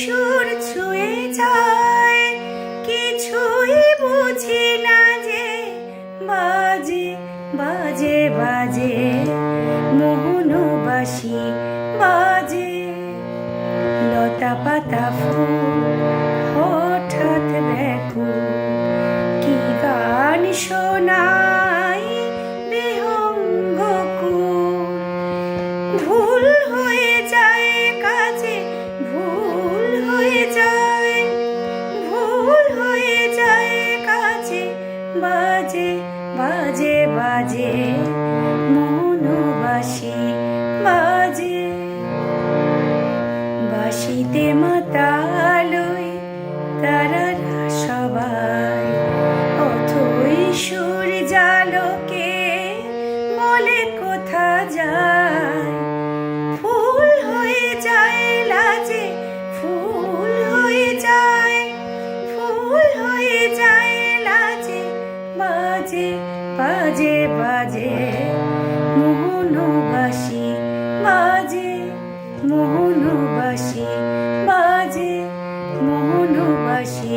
সুর ছুঁয়ে যায়, কিছুই বুঝি না যে বাজে বাজে বাজে মোহন বাঁশি বাজে। লতা পাতা ফুল হঠাৎ ব্যাকুল, কি গান শোনাই বিহঙ্গ কুল। ভুল হয়ে যায় কাজে, ভুল হয়ে যায়, ভুল হয়ে যায় কাজে, বাজে বাজে বাজে মোহন বাঁশি বাজে। বাঁশিতে মাতালই তারারা সবাই, অথই সুর জালকে বলে কোথা যায়। ফুল হয়ে যায় লাজে, ফুল হয়ে যায়, ফুল হয়ে যায় লাজে, বাজে বাজে বাজে মোহন বাঁশি বাজে, মোহন বাঁশি বাজে, মোহন বাঁশি।